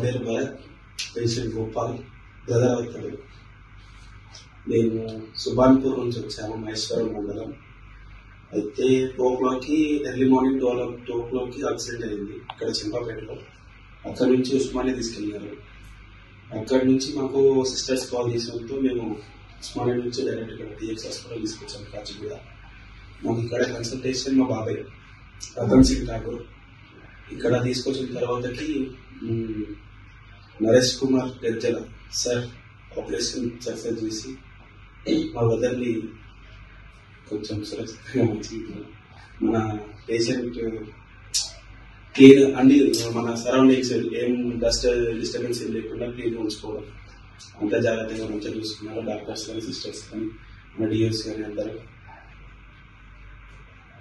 పేరు Bharat, patient Gopal, brother అవుతాడు. నేను సుభాన్పూర్ నుంచి వచ్చాను, మహేశ్వరం మండలం. అయితే 2 ఎర్లీ మార్నింగ్ 2 యాక్సిడెంట్ అయింది ఇక్కడ చెంపాపేటలో. అక్కడ నుంచి ఉస్మానియా తీసుకెళ్ళినారు. అక్కడి నుంచి మాకు సిస్టర్స్ కాల్ చేసినందుకు మేము ఉస్మానియా నుంచి డైరెక్ట్గా టీఎక్స్ హాస్పిటల్ తీసుకొచ్చాము కాచిగూడ. మాకు ఇక్కడ కన్సల్టేషన్ మా బాబాయ్ రతన్ సింగ్ ఠాకూర్. ఇక్కడ తీసుకొచ్చిన తర్వాతకి నరేష్ కుమార్ గజ్జల సార్ ఆపరేషన్ సక్సెస్ చేసి మా వదర్ని కొంచెం సురక్షితంగా మంచిగా మన పేషెంట్ క్లీన్ అన్ని మన సరౌండింగ్స్ ఏం డస్ట్ డిస్టర్బెన్స్ ఏం లేకుండా క్లీన్గా ఉంచుకోవడం, అంత జాగ్రత్తగా మంచిగా చూసుకున్నారు డాక్టర్స్ కానీ సిస్టర్స్ కానీ మన డిఎస్ కానీ అందరూ.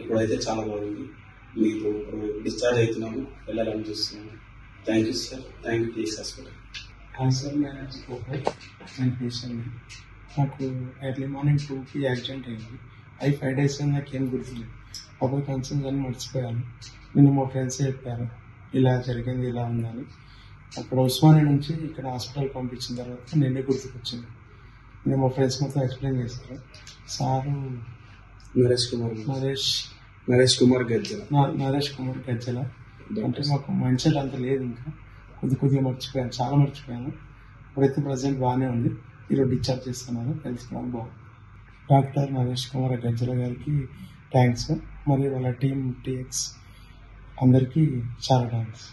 ఇప్పుడైతే చాలా బాగుంది. మీకు ఇప్పుడు డిశ్చార్జ్ అవుతున్నాము, వెళ్ళాలని చూస్తున్నాము. Thank you sir, thank you TX hospital. Sir నేను పేషెంట్. నాకు ఎర్లీ మార్నింగ్ 2కి యాక్సిడెంట్ అయింది. 5 days నాకేం గుర్తులేదు. అప్పుడు కన్సర్న్స్ అని మర్చిపోయాను. నేను మా ఫ్రెండ్స్ చెప్పారు ఇలా జరిగింది, ఇలా ఉందని. అక్కడ ఉస్మానియా నుంచి ఇక్కడ హాస్పిటల్ పంపించిన తర్వాత నేనే గుర్తుకొచ్చింది. నేను మా ఫ్రెండ్స్ మొత్తం ఎక్స్ప్లెయిన్ చేశారు. సారు నరేష్ కుమార్ గజ్జల అంటే మాకు మైండ్ సెట్ అంత లేదు, ఇంకా కొద్దిగా మర్చిపోయాను, చాలా మర్చిపోయాను. ఇప్పుడైతే ప్రజెంట్ బాగానే ఉంది. ఈరోజు డిశ్చార్జ్ చేస్తున్నాను, తెలుసుకున్నాను బాగుంది. డాక్టర్ నరేష్ కుమార్ గజ్జల గారికి థ్యాంక్స్, మరియు వాళ్ళ టీమ్ టీఎక్స్ అందరికీ చాలా థ్యాంక్స్.